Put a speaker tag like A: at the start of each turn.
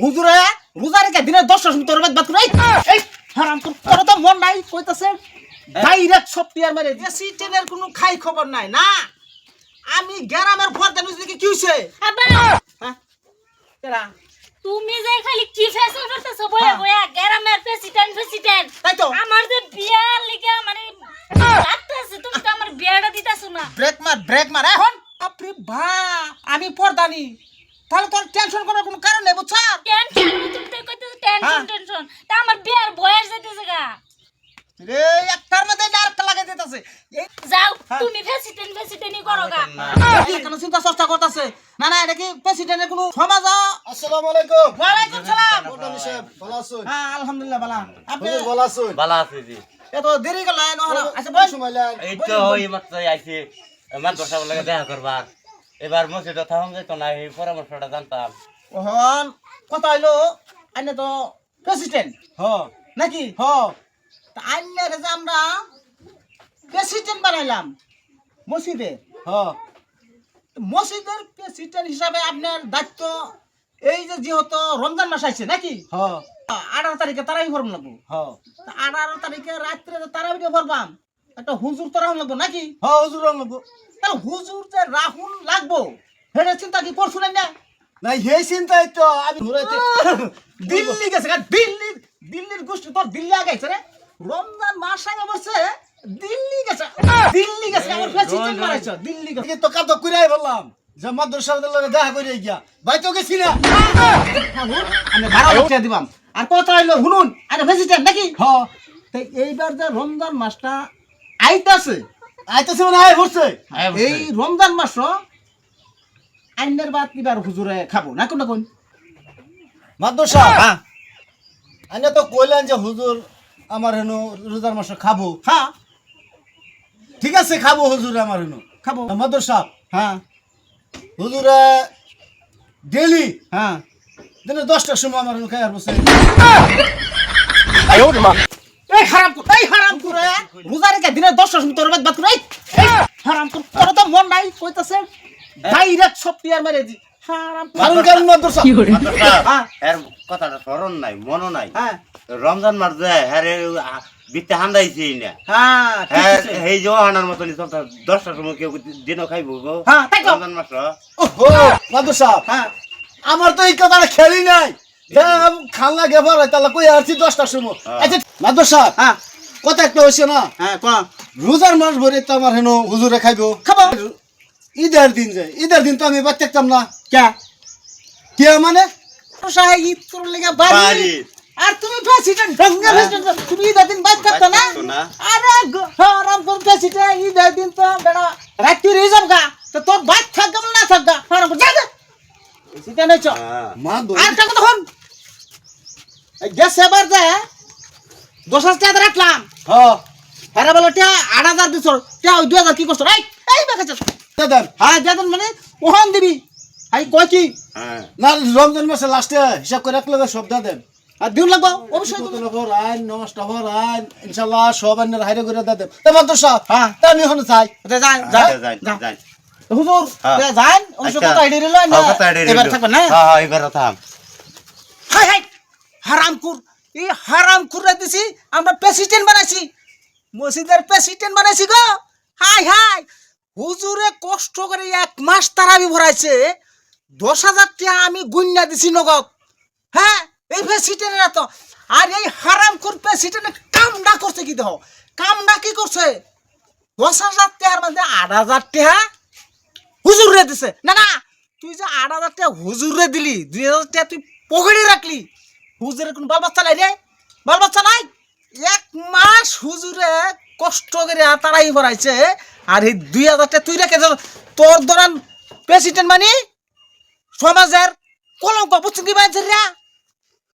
A: হুজুরে রোজা রেখে দিনে 10টার সময় তোর বাদ করে এই হারাম তোর তো মন নাই কইতাছে ডাইরেক্ট সব টিয়ার মেরে দেশি ট্রেনের কোনো খাই খবর নাই না আমি গ্রামের ফরদা নিউজ দেখি কি হইছে
B: আব্বা
A: হ্যাঁ তেরা
B: তুমি যে খালি কি ফেসল করতেছো বয়া বয়া গ্রামের প্রেসিডেন্ট
A: তাই তো
B: আমার যে বিয়া লিগা মানে লাগতেছে তুমি তো আমার বিয়াটা দিতাছো না
A: ব্রেক মার এখন আপনি ভা আমি পর্দানি তাহলে তোর টেনশন করার কোনো কারণ নেই বুঝছ
B: টেনশন তুমি তো কইতেছো টেনশন তা আমার বিয়ার বয়স যাইতেছে গা
A: রে একটার মধ্যে আরেকটা লাগাই দিতেছে
B: যাও তুমি প্রেসিডেন্টই করো গা
A: কেন চিন্তা চেষ্টা করতেছে না না এটা কি প্রেসিডেন্টের কোনো সমাজ
C: আসসালামু আলাইকুম।
A: ওয়ালাইকুম সালাম
C: মোটামুটি সাহেব ভালো আছেন?
A: হ্যাঁ আলহামদুলিল্লাহ ভালো আপনি
C: হুজুর ভালো আছেন?
D: ভালো আছে জি।
A: এত দেরি করলেন আচ্ছা
C: কোন সময় লাইন?
D: এই তো ওই মাত্র আইছি মাদ্রাসা লাগে দেখা করবার। এবার মসজিদে থাকুন যেত না, এই পরামর্শটা জানতাম।
A: ওহন কথা হইলো আইনে তো প্রেসিডেন্ট
C: হ
A: নাকি
C: হ
A: তা আইনে যে আমরা প্রেসিডেন্ট বানাইলাম মসজিদে
C: হ
A: মসজিদের প্রেসিডেন্ট হিসাবে আপনার দায়িত্ব এই যে যেহেতু রমজান মাস আইছে নাকি
C: হ
A: 18 তারিখে তারাই ভরম লাগবো
C: হ
A: 18 তারিখে রাত্রে তারাই ভরবাম একটা হুজুর তো রাহুল লাগবো নাকি
C: হ হুজুর লাগবো।
A: তাহলে হুজুর যে রাহুল লাগবো হেরে চিন্তা কি করছুন না
C: না এই চিন্তাই তো আমি ঘুরাইতে
A: দিল্লি গেছে দিল্লির গোষ্ঠী তোর দিল্লি আগাইছে রে রমজান মাস আগে বসে দিল্লি গেছে আমার প্রেসিডেন্ট বানাইছো দিল্লি গেছে
C: কি তো কাদ কইরাই বললাম যে মাদ্রাসার লগে দেখা কইরা গিয়া ভাই তো গেছি না।
A: আমি ভাড়া উঠিয়ে দিবাম আর কত হইলো শুনুন আরে প্রেসিডেন্ট নাকি
C: হ
A: তাই এইবার যে রমজান মাসটা আইতাছে
C: আইতাছে মানে আই হচ্ছে
A: এই রমজান মাস আইনের বাদ এবার হুজুরে খাবো না কোন কোন
C: মাদ্রাসা
A: হ্যাঁ
C: আইনা তো কইলেন যে হুজুর আমার হেনো রোজার মাসে খাবো।
A: হ্যাঁ
C: ঠিক আছে খাবো হুজুর আমার হেনো
A: খাবো
C: মাদ্রাসা
A: হ্যাঁ
C: হুজুরে ডেলি
A: হ্যাঁ
C: দিনে 10টার সময় আমার হেনো খাই আর বসে
A: এই হারাম করে রোজা রেখে দিনে 10টার সময় তোর বাদ করে এই হারাম করে তোর তো মন নাই কইতাছে ডাইরেক্ট সব টিয়ার মেরে দি হারাম
C: কারণ কারণ মাদ্রাসা
D: মাদ্রাসা,
A: হ্যাঁ।
D: এর কথাটা স্মরণ নাই, মনও নাই।
A: হ্যাঁ
D: রমজান মাস যায়, হ্যাঁ বিতে হান্দাইছি না।
A: হ্যাঁ ঠিক
D: হ্যাঁ
A: আছে।
D: এই যে হানার মতনই চলতে 10টার সময় কেউ দিনও খাইবো গো।
A: হ্যাঁ, তাই তো।
D: রমজান মাস
C: ওহো মাদ্রাসা
A: হ্যাঁ
C: আমার তো এই কথাটা খেলি নাই খাল্লা গেবার তাহলে কই আসছি 10টার সময়। আচ্ছা মাদ্রাসা
A: হ্যাঁ
C: কথা একটা হইছে না
A: হ্যাঁ কোন
C: রোজার মাস ভরে তো আমার হেন হুজুরে খাইবো
A: খাবো
C: ঈদের দিন যায় ঈদের দিন তো আমি বাদ থাকতাম না
A: কে
C: কে মানে
A: শাহিদ তোর লাগা বাড়ি
D: বাড়ি।
A: আর তুমি প্রেসিডেন্ট গঙ্গা প্রেসিডেন্ট তুমি ঈদের দিন বাদ থাকতো না
D: থাকতো না।
A: আরে হারাম তোর প্রেসিডেন্ট ঈদের দিন তো বেড়া রাত্রি রিজার্ভ গা তো তোর বাদ থাকবে না থাকবে হারাম যা যা প্রেসিডেন্ট হইছ
D: হ্যাঁ।
C: মা
A: আর টাকা তখন গ্যাস এবার যে 10,000 টাকা রাখলাম
C: হ্যাঁ
A: হেরা বলো টিয়া 8,000 দিছ টিয়া 2,000 কি করছ এই বেকাছে
C: দাদা
A: হ্যাঁ যেদিন মানে ওখান দিবি আই কয় কি
D: হ্যাঁ।
C: না রমজান মাসে লাস্টে হিসাব করে রাখলে সব দাদেন
A: আর দিন লাগবো অবশ্যই দিবো।
C: আইন নমস্কার আইন ইনশাল্লাহ সব আইনের হাইরে করে দাদেন মাদ্রাসা
A: হ্যাঁ।
C: তা আমি এখন চাই
A: যাই যাই
D: যাই, যাই,
A: যা
D: যাই।
A: হুজুর
D: হ্যাঁ।
A: যান অবশ্য
D: আচ্ছা।
A: কথা আইডি রইল না
D: হ্যাঁ, কথা এড়িয়ে
A: এবার
D: রইলো।
A: থাকবে না
D: হ্যাঁ, হ্যাঁ, এবার থাম।
A: হাই হাই হারামখুর এই হারামখুররা দিছি আমরা প্রেসিডেন্ট বানাইছি মসজিদের প্রেসিডেন্ট বানাইছি গো হাই হাই হুজুরে কষ্ট করে 1 মাস তারাবি ভরাইছে 10,000 টাকা আমি গুন্না দিছি নগদ হ্যাঁ এই প্রেসিডেন্টরা তো আর এই হারামখুর প্রেসিডেন্ট কামডা করছে কি দেখো কামডা কি করছে 10,000 টাকার মধ্যে 8,000 টাকা হুজুরে দিছে না না তুই যে 8,000 টাকা হুজুরে দিলি 2,000 টাকা তুই পকেটে রাখলি হুজুরের কোন বাল বাচ্চা নাই রে বাল বাচ্চা নাই 1 মাস হুজুরে কষ্ট করে তারাই ভরাইছে আর এই 2,000 টাকা তুই রেখে তোর দরান প্রেসিডেন্ট মানে সমাজের কলঙ্ক বুঝছিস কি বানছে রে